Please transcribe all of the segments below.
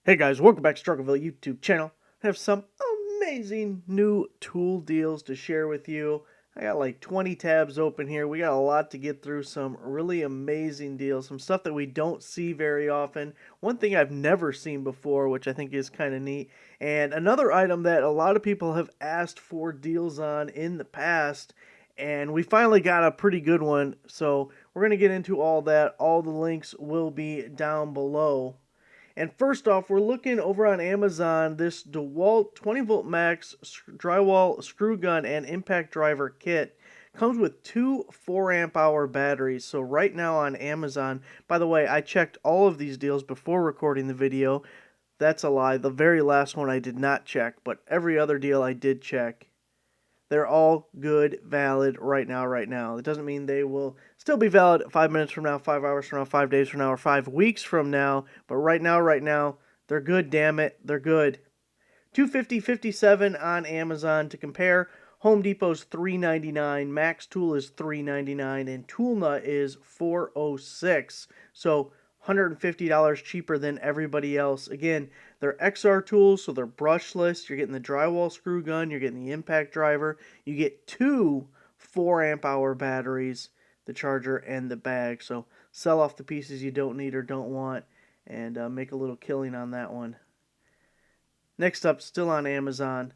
Hey guys, welcome back to Struggleville YouTube channel. I have some amazing new tool deals to share with you. I got like 20 tabs open here. We got a lot to get through, some really amazing deals, some stuff that we don't see very often. One thing I've never seen before, which I think is kind of neat. And another item that a lot of people have asked for deals on in the past. And we finally got a pretty good one. So we're going to get into all that. All the links will be down below. And first off, we're looking over on Amazon, this Dewalt 20 volt max drywall screw gun and impact driver kit comes with two 4 amp hour batteries. So right now on Amazon, by the way, I checked all of these deals before recording the video. That's a lie. The very last one I did not check, but every other deal I did check. They're all good, valid right now. It doesn't mean they will still be valid 5 minutes from now, 5 hours from now, 5 days from now, or 5 weeks from now. But right now, they're good, damn it. They're good. $250.57 on Amazon. To compare, Home Depot's $3.99, Max Tool is $3.99, and Tool Nut is $4.06. So $150 cheaper than everybody else. Again, they're XR tools, so they're brushless. You're getting the drywall screw gun, you're getting the impact driver. You get two 4 amp hour batteries, the charger and the bag. So sell off the pieces you don't need or don't want and make a little killing on that one. Next up, still on Amazon,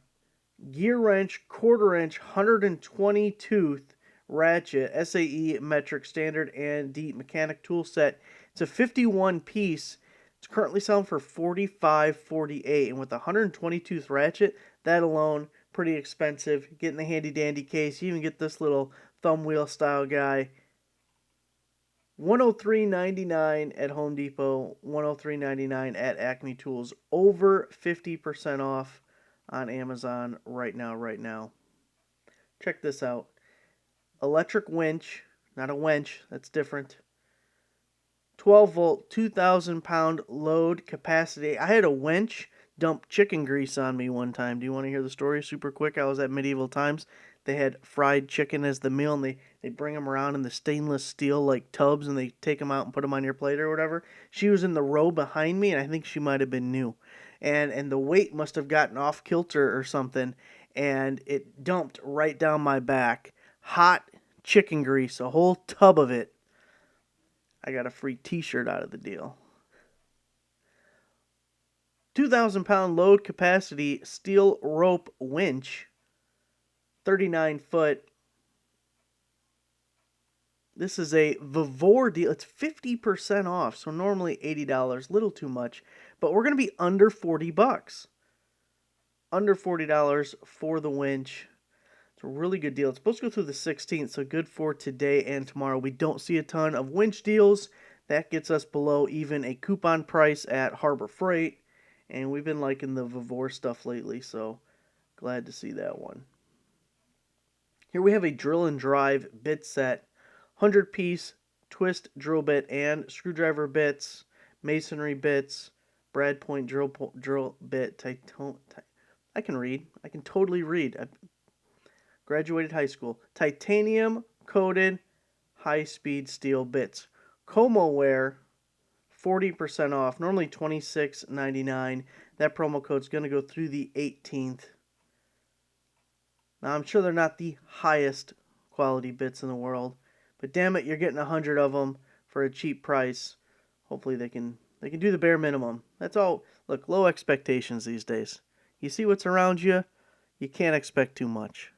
Gearwrench 1/4 inch 120 tooth ratchet, SAE metric standard and deep mechanic tool set. It's a 51 piece. It's currently selling for $45.48, and with a 120 tooth ratchet, that alone pretty expensive. Get in the handy dandy case. You even get this little thumb wheel style guy. $103.99 at Home Depot, $103.99 at Acme Tools. Over 50% off on Amazon right now. Check this out. Electric winch, not a wench, that's different. 12 volt, 2,000 pound load capacity. I had a wench dump chicken grease on me one time. Do you want to hear the story super quick? I was at Medieval Times. They had fried chicken as the meal, and they bring them around in the stainless steel like tubs, and they take them out and put them on your plate or whatever. She was in the row behind me, and I think she might have been new. And the weight must have gotten off kilter or something, and it dumped right down my back. Hot chicken grease, a whole tub of it. I got a free t-shirt out of the deal. 2,000 pound load capacity steel rope winch, 39 foot. This is a Vore deal. It's 50% off, so normally $80, little too much, but we're going to be under $40. Under $40 for the winch. It's a really good deal. It's supposed to go through the 16th, so good for today and tomorrow. We don't see a ton of winch deals. That gets us below even a coupon price at Harbor Freight, and we've been liking the Vore stuff lately, so glad to see that one. Here we have a drill and drive bit set, 100-piece twist drill bit and screwdriver bits, masonry bits, brad point drill bit, I can read. I can totally read. I graduated high school. Titanium coated high-speed steel bits. Como ware, 40% off. Normally $26.99. That promo code's going to go through the 18th. Now, I'm sure they're not the highest quality bits in the world, but damn it, you're getting 100 of them for a cheap price. Hopefully they can do the bare minimum. That's all. Look, low expectations these days. You see what's around you, you can't expect too much.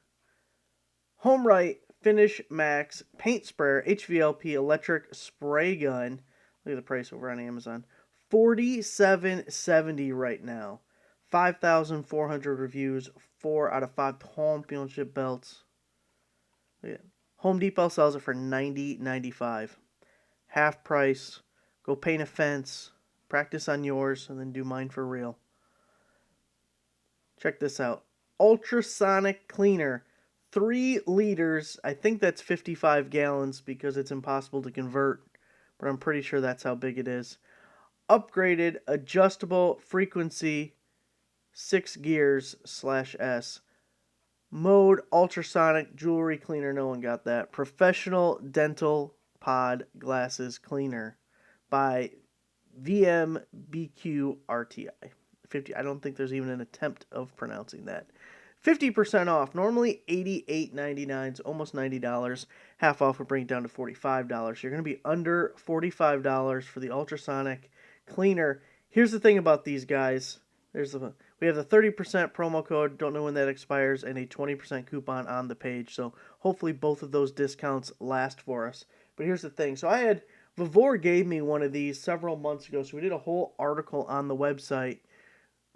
HomeRite Finish Max paint sprayer HVLP electric spray gun. Look at the price over on Amazon. $47.70 right now. 5,400 reviews. 4 out of 5 championship belts. Look at it. Home Depot sells it for $90.95. Half price. Go paint a fence. Practice on yours and then do mine for real. Check this out. Ultrasonic Cleaner. 3 liters. I think that's 55 gallons because it's impossible to convert, but I'm pretty sure that's how big it is. Upgraded adjustable frequency 6 gears /S. Mode ultrasonic jewelry cleaner. No one got that. Professional dental pod glasses cleaner by VMBQRTI. 50. I don't think there's even an attempt of pronouncing that. 50% off. Normally $88.99, it's almost $90. Half off would bring it down to $45. You're going to be under $45 for the Ultrasonic Cleaner. Here's the thing about these guys. We have the 30% promo code, don't know when that expires, and a 20% coupon on the page. So hopefully both of those discounts last for us. But here's the thing. So Vore gave me one of these several months ago. So we did a whole article on the website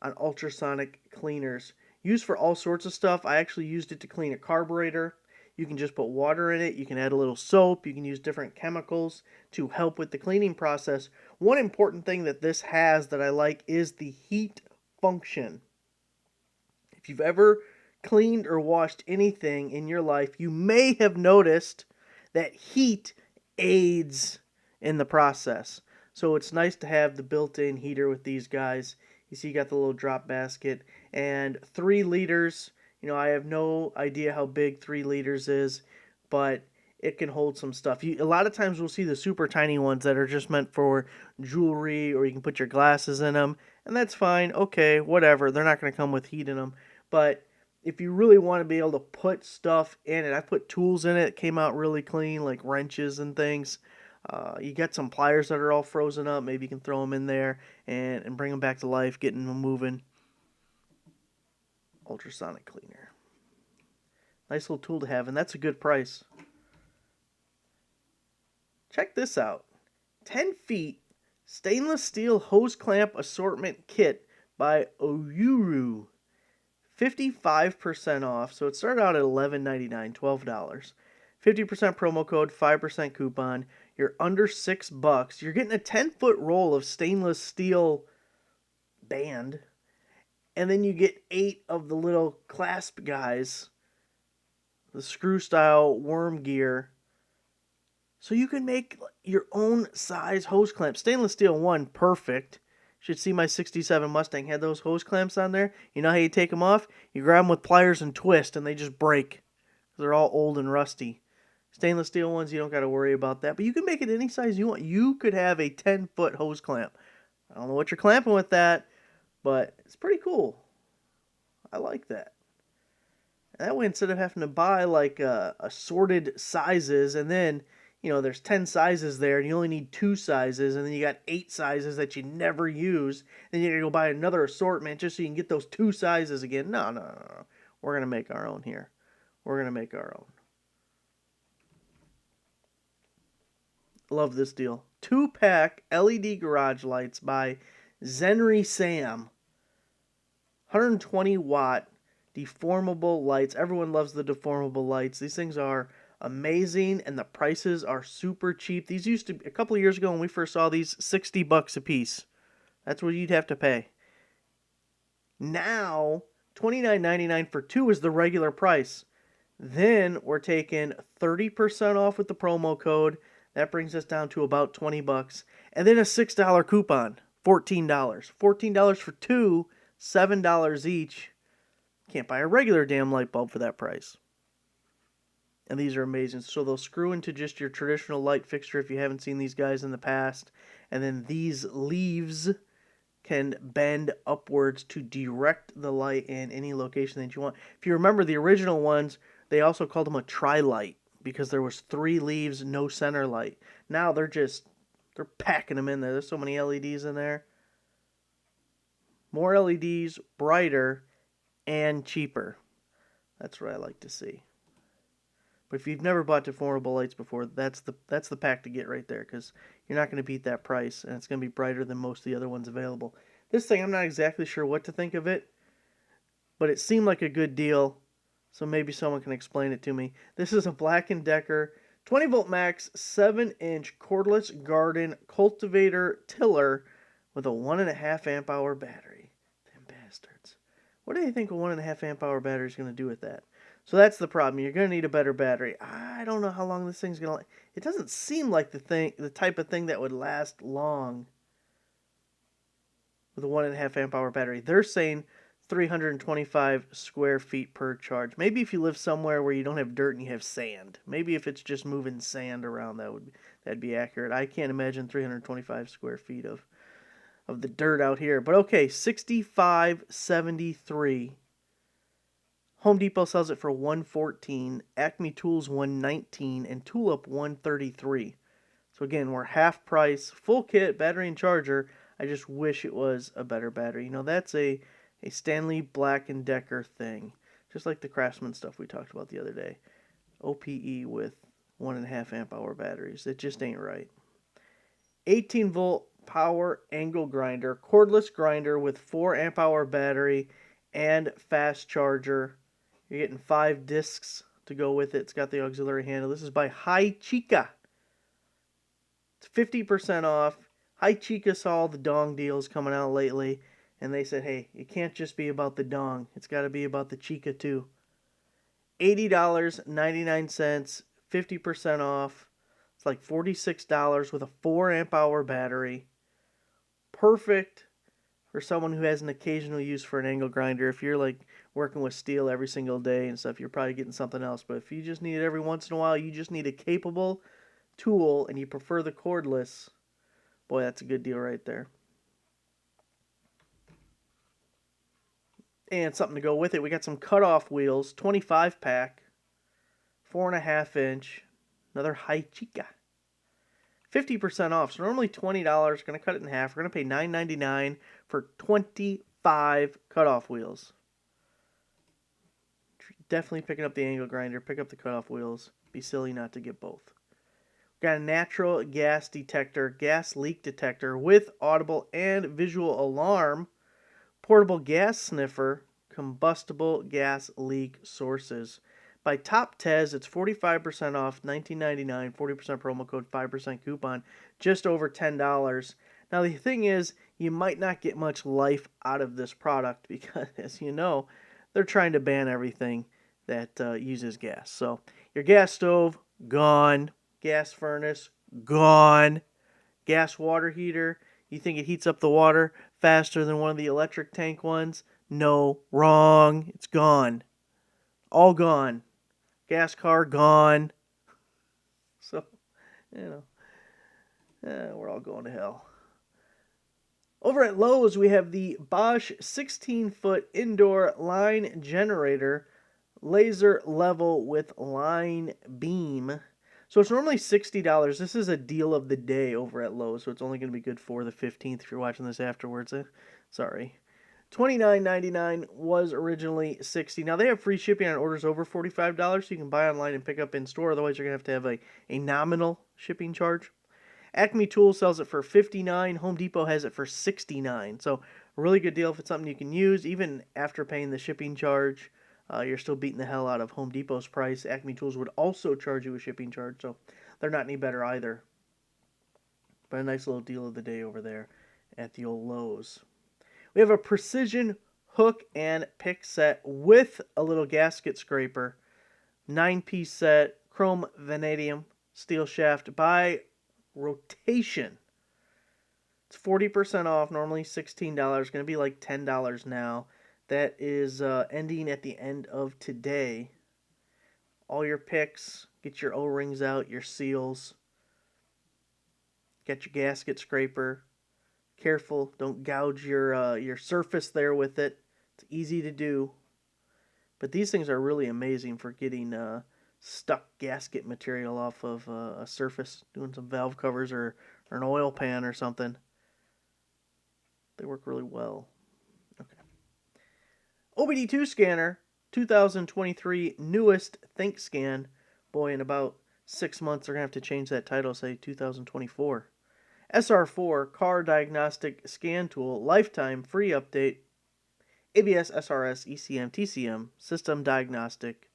on ultrasonic cleaners. Used for all sorts of stuff. I actually used it to clean a carburetor. You can just put water in it. You can add a little soap. You can use different chemicals to help with the cleaning process. One important thing that this has that I like is the heat function. If you've ever cleaned or washed anything in your life, you may have noticed that heat aids in the process. So it's nice to have the built-in heater with these guys. You see you got the little drop basket and 3 liters. You know, I have no idea how big 3 liters is, but it can hold some stuff. A lot of times we'll see the super tiny ones that are just meant for jewelry, or you can put your glasses in them, and that's fine. Okay, whatever. They're not going to come with heat in them. But if you really want to be able to put stuff in it, I put tools in it. It came out really clean, like wrenches and things. You got some pliers that are all frozen up. Maybe you can throw them in there and bring them back to life, getting them moving. Ultrasonic Cleaner. Nice little tool to have, and that's a good price. Check this out. 10 feet stainless steel hose clamp assortment kit by Oyuru. 55% off. So it started out at $11.99, $12. 50% promo code, 5% coupon. You're under $6. You're getting a 10-foot roll of stainless steel band. And then you get 8 of the little clasp guys. The screw style worm gear. So you can make your own size hose clamp. Stainless steel one, perfect. Should see my 67 Mustang had those hose clamps on there. You know how you take them off? You grab them with pliers and twist, and they just break. They're all old and rusty. Stainless steel ones, you don't got to worry about that. But you can make it any size you want. You could have a 10-foot hose clamp. I don't know what you're clamping with that, but it's pretty cool. I like that. And that way, instead of having to buy like assorted sizes, and then, you know, there's 10 sizes there, and you only need 2 sizes, and then you got 8 sizes that you never use, then you gotta go buy another assortment just so you can get those 2 sizes again. No. We're gonna make our own here. We're gonna make our own. Love this deal. 2-pack LED garage lights by Zenry Sam. 120 watt deformable lights. Everyone loves the deformable lights. These things are amazing, and the prices are super cheap. These used to be, a couple of years ago when we first saw these, $60 a piece. That's what you'd have to pay. Now, $29.99 for 2 is the regular price. Then we're taking 30% off with the promo code. That brings us down to about $20. And then a $6 coupon, $14. $14 for 2, $7 each. Can't buy a regular damn light bulb for that price. And these are amazing. So they'll screw into just your traditional light fixture if you haven't seen these guys in the past. And then these leaves can bend upwards to direct the light in any location that you want. If you remember the original ones, they also called them a tri-light because there was 3 leaves, no center light. Now they're packing them in there. There's so many LEDs in there. More LEDs, brighter, and cheaper. That's what I like to see. But if you've never bought deformable lights before, that's the pack to get right there, because you're not going to beat that price, and it's going to be brighter than most of the other ones available. This thing, I'm not exactly sure what to think of it, but it seemed like a good deal, so maybe someone can explain it to me. This is a Black & Decker 20 volt max 7-inch cordless garden cultivator tiller with a 1.5 amp hour battery. Them bastards. What do you think a 1.5 amp hour battery is going to do with that? So that's the problem. You're going to need a better battery. I don't know how long this thing's going to last. It doesn't seem like the type of thing that would last long with a 1.5 amp hour battery. They're saying 325 square feet per charge. Maybe if you live somewhere where you don't have dirt and you have sand. Maybe if it's just moving sand around, that'd be accurate. I can't imagine 325 square feet of of the dirt out here. But okay, $65.73. Home Depot sells it for $114, Acme Tools $119, and Tulip $133. So again, we're half price, full kit, battery and charger. I just wish it was a better battery. You know, that's a Stanley Black & Decker thing. Just like the Craftsman stuff we talked about the other day. OPE with 1.5 amp hour batteries. It just ain't right. 18 volt power angle grinder, cordless grinder with 4 amp hour battery and fast charger. You're getting 5 discs to go with it. It's got the auxiliary handle. This is by Hi Chica. It's 50% off. Hi Chica saw all the dong deals coming out lately, and they said, hey, it can't just be about the dong. It's got to be about the Chica too. $80.99, 50% off. It's like $46 with a 4 amp hour battery. Perfect for someone who has an occasional use for an angle grinder. If you're like working with steel every single day and stuff, you're probably getting something else. But if you just need it every once in a while, you just need a capable tool and you prefer the cordless, boy, that's a good deal right there. And something to go with it, we got some cutoff wheels, 25 pack, 4.5 inch, another Hi Chica. 50% off, so normally $20, going to cut it in half. We're going to pay $9.99 for 25 cutoff wheels. Definitely picking up the angle grinder, pick up the cutoff wheels. Be silly not to get both. Got a natural gas detector, gas leak detector with audible and visual alarm, portable gas sniffer, combustible gas leak sources. By Top Tez, it's 45% off, $19.99, 40% promo code, 5% coupon, just over $10. Now the thing is, you might not get much life out of this product because, as you know, they're trying to ban everything that uses gas. So your gas stove, gone. Gas furnace, gone. Gas water heater, you think it heats up the water faster than one of the electric tank ones? No, wrong. It's gone. All gone. Gas car, gone. So, you know, we're all going to hell. Over at Lowe's, we have the Bosch 16-foot indoor line generator, laser level with line beam. So it's normally $60. This is a deal of the day over at Lowe's, so it's only going to be good for the 15th if you're watching this afterwards. Sorry. $29.99 was originally $60. Now they have free shipping on orders over $45, so you can buy online and pick up in store. Otherwise, you're going to have a nominal shipping charge. Acme Tools sells it for $59. Home Depot has it for $69. So a really good deal if it's something you can use, even after paying the shipping charge. You're still beating the hell out of Home Depot's price. Acme Tools would also charge you a shipping charge, so they're not any better either. But a nice little deal of the day over there at the old Lowe's. We have a precision hook and pick set with a little gasket scraper. 9-piece set, chrome vanadium steel shaft by Rotation. It's 40% off, normally $16. Going to be like $10 now. That is ending at the end of today. All your picks, get your O-rings out, your seals. Get your gasket scraper. Careful, don't gouge your surface there with it. It's easy to do. But these things are really amazing for getting stuck gasket material off of a surface, doing some valve covers or an oil pan or something. They work really well. Okay. OBD2 Scanner, 2023 newest ThinkScan. Boy, in about 6 months they're going to have to change that title, say 2024. SR4 Car Diagnostic Scan Tool, lifetime free update. ABS, SRS, ECM, TCM, System Diagnostic,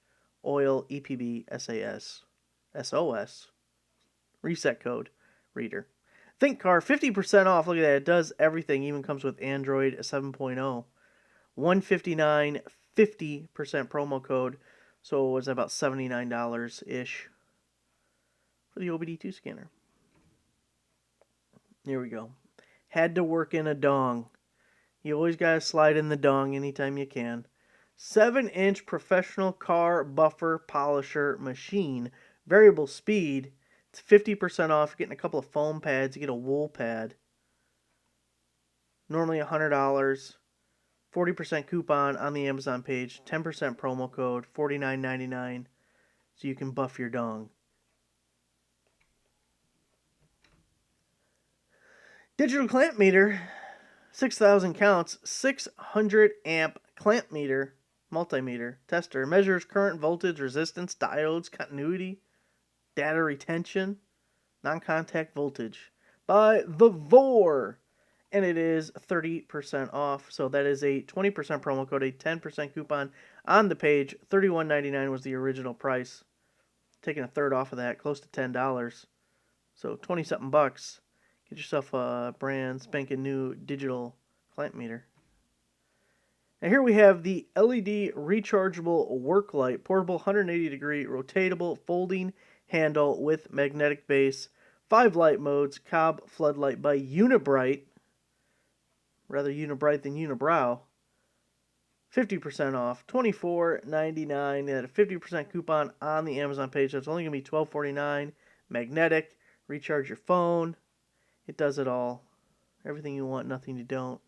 Oil, EPB, SAS, SOS, Reset Code, Reader. ThinkCar, 50% off. Look at that. It does everything. Even comes with Android 7.0. $159, 50% promo code. So it was about $79-ish for the OBD2 scanner. Here we go. Had to work in a dong. You always got to slide in the dong anytime you can. 7-inch professional car buffer polisher machine. Variable speed. It's 50% off. You're getting a couple of foam pads. You get a wool pad. Normally $100. 40% coupon on the Amazon page. 10% promo code. $49.99. So you can buff your dong. Digital clamp meter. 6,000 counts. 600 amp clamp meter. Multimeter tester. Measures current, voltage, resistance, diodes, continuity, data retention, non-contact voltage. By the Vore. And it is 30% off. So that is a 20% promo code, a 10% coupon on the page. $31.99 was the original price. Taking a third off of that, close to $10. So 20-something bucks. Get yourself a brand spanking new digital clamp meter. And here we have the LED rechargeable work light, portable 180-degree rotatable folding handle with magnetic base. 5 light modes, Cobb floodlight by Unibrite. Rather Unibrite than Unibrow. 50% off, $24.99. They had a 50% coupon on the Amazon page, so it's only going to be $12.49. Magnetic, recharge your phone. It does it all. Everything you want, nothing you don't.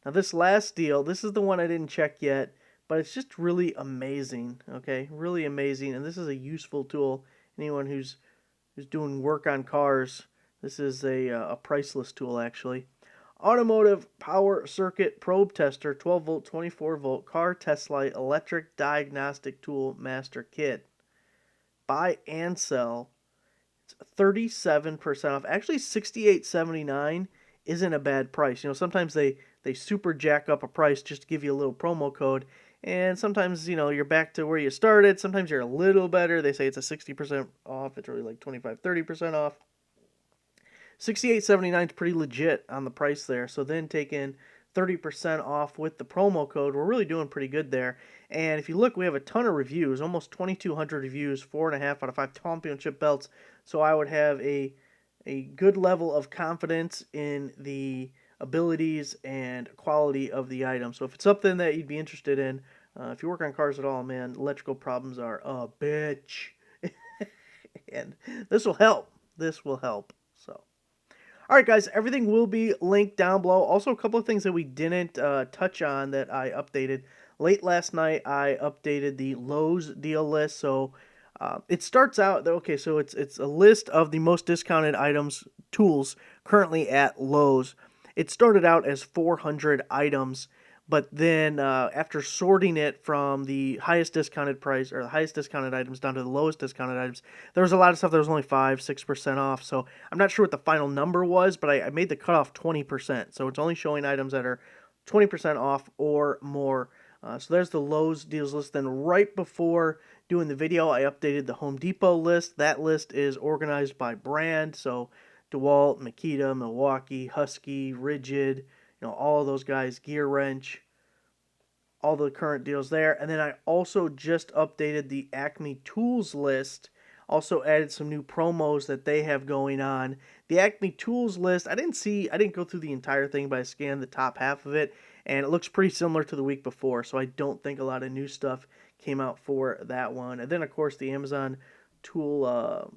Now this last deal, this is the one I didn't check yet, but it's just really amazing, okay? Really amazing, and this is a useful tool. Anyone who's doing work on cars, this is a Priceless tool, actually. Automotive power circuit probe tester, 12 volt, 24 volt, car test light, electric diagnostic tool master kit. Buy and sell. It's 37% off. Actually, $68.79 isn't a bad price. You know, sometimes they super jack up a price just to give you a little promo code. And sometimes, you know, you're back to where you started. Sometimes you're a little better. They say it's a 60% off. It's really like 25, 30% off. $68.79 is pretty legit on the price there. So then taking 30% off with the promo code, we're really doing pretty good there. And if you look, we have a ton of reviews, almost 2,200 reviews, 4.5 out of 5 championship belts. So I would have a good level of confidence in the abilities and quality of the item. So if it's something that you'd be interested in, if you work on cars at all, man, electrical problems are a bitch. And this will help. This will help. So. Alright guys, everything will be linked down below. Also a couple of things that we didn't touch on that I updated. Late last night I updated the Lowe's deal list. So it starts out, okay, so it's a list of the most discounted items, tools, currently at Lowe's. It started out as 400 items, but then after sorting it from the highest discounted price, or the highest discounted items down to the lowest discounted items, there was a lot of stuff that was only 5-6% off. So I'm not sure what the final number was, but I made the cutoff 20%. So it's only showing items that are 20% off or more. So there's the Lowe's deals list. Then right before doing the video, I updated the Home Depot list. That list is organized by brand. So Dewalt, Makita, Milwaukee, Husky, Rigid, you know, all of those guys, Gearwrench, all the current deals there. And then I also just updated the Acme Tools list. Also added some new promos that they have going on. The Acme Tools list, I didn't go through the entire thing, but I scanned the top half of it, and it looks pretty similar to the week before, so I don't think a lot of new stuff came out for that one. And then, of course, the Amazon Amazon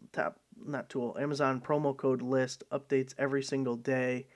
promo code list updates every single day.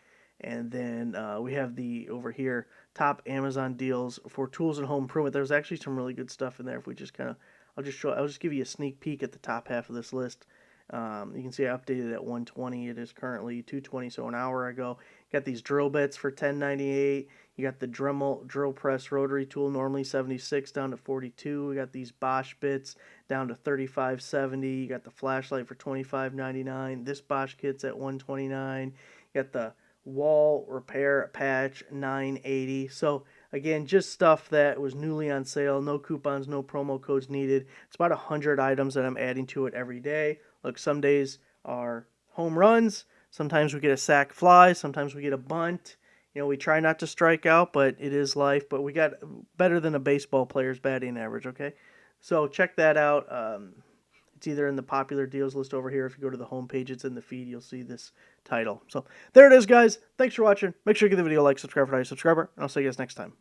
And then we have over here, top Amazon deals for tools and home improvement. There's actually some really good stuff in there. If we just kind of, I'll just give you a sneak peek at the top half of this list. You can see I updated it at 120. It is currently 220, so an hour ago. Got these drill bits for $10.98. You got the Dremel drill press rotary tool, normally $76 down to $42. We got these Bosch bits down to $35.70. You got the flashlight for $25.99. This Bosch kit's at $129. You got the wall repair patch, $9.80. So again, just stuff that was newly on sale. No coupons, no promo codes needed. It's about 100 items that I'm adding to it every day. Look, some days are home runs. Sometimes we get a sack fly. Sometimes we get a bunt. You know, we try not to strike out, but it is life. But we got better than a baseball player's batting average, okay? So check that out. It's either in the popular deals list over here. If you go to the home page, it's in the feed. You'll see this title. So there it is, guys. Thanks for watching. Make sure you give the video a like, subscribe if you're not a subscriber, and I'll see you guys next time.